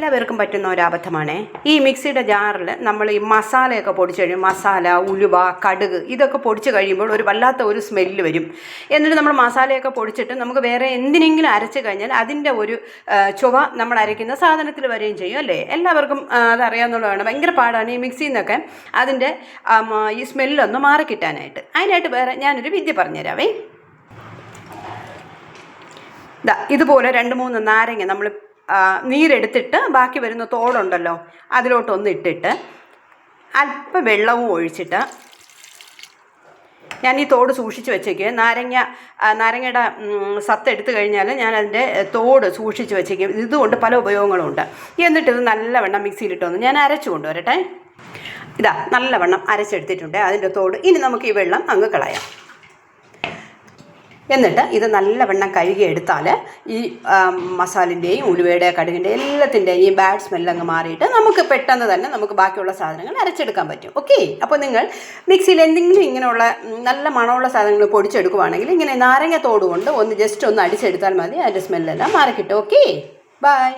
എല്ലാവർക്കും പറ്റുന്ന ഒരു അബദ്ധമാണ് ഈ മിക്സിയുടെ ജാറിൽ നമ്മൾ ഈ മസാലയൊക്കെ പൊടിച്ച് കഴിയും. മസാല, ഉലുവ, കടുക് ഇതൊക്കെ പൊടിച്ച് കഴിയുമ്പോൾ ഒരു വല്ലാത്ത ഒരു സ്മെല്ല് വരും. എന്നിട്ട് നമ്മൾ മസാലയൊക്കെ പൊടിച്ചിട്ട് നമുക്ക് വേറെ എന്തിനെങ്കിലും അരച്ച് കഴിഞ്ഞാൽ അതിൻ്റെ ഒരു ചുവ നമ്മൾ അരയ്ക്കുന്ന സാധനത്തിൽ വരികയും ചെയ്യും അല്ലേ? എല്ലാവർക്കും അതറിയാവുന്നതാണ്. ഭയങ്കര പാടാണ് ഈ മിക്സിയിൽ നിന്നൊക്കെ അതിൻ്റെ ഈ സ്മെല്ലൊന്ന് മാറിക്കിട്ടാനായിട്ട്. അതിനായിട്ട് വേറെ ഞാനൊരു വിദ്യ പറഞ്ഞുതരാവേ. ഇതുപോലെ 2-3 നാരങ്ങ നമ്മൾ നീരെടുത്തിട്ട് ബാക്കി വരുന്ന തോടുണ്ടല്ലോ അതിലോട്ടൊന്ന് ഇട്ടിട്ട് അല്പം വെള്ളവും ഒഴിച്ചിട്ട് ഞാൻ ഈ തോട് സൂക്ഷിച്ച് വെച്ചേക്കും. നാരങ്ങയുടെ സത്ത് എടുത്തു കഴിഞ്ഞാൽ ഞാൻ അതിൻ്റെ തോട് സൂക്ഷിച്ച് വെച്ചേക്കും. ഇതുകൊണ്ട് പല ഉപയോഗങ്ങളുണ്ട്. എന്നിട്ടിത് നല്ലവണ്ണം മിക്സിയിലിട്ടൊന്ന് ഞാൻ അരച്ചു കൊണ്ടുവരട്ടെ. നല്ലവണ്ണം അരച്ചെടുത്തിട്ടുണ്ട് അതിൻ്റെ തോട്. ഇനി നമുക്ക് ഈ വെള്ളം അങ്ങ് കളയാം. എന്നിട്ട് ഇത് നല്ലവണ്ണം കഴുകിയെടുത്താൽ ഈ മസാലിൻ്റെയും ഉലുവയുടെയും കടുകിൻ്റെയും എല്ലാത്തിൻ്റെയും ഈ ബാഡ് സ്മെല്ലങ്ങ് മാറിയിട്ട് നമുക്ക് പെട്ടെന്ന് തന്നെ നമുക്ക് ബാക്കിയുള്ള സാധനങ്ങൾ അരച്ചെടുക്കാൻ പറ്റും. ഓക്കെ, അപ്പോൾ നിങ്ങൾ മിക്സിയിൽ എന്തെങ്കിലും ഇങ്ങനെയുള്ള നല്ല മണമുള്ള സാധനങ്ങൾ പൊടിച്ചെടുക്കുവാണെങ്കിൽ ഇങ്ങനെ നാരങ്ങ തോട് കൊണ്ട് ജസ്റ്റ് ഒന്ന് അടിച്ചെടുത്താൽ മതി. അതിൻ്റെ സ്മെല്ലെല്ലാം മാറിക്കിട്ടും. Okay, by.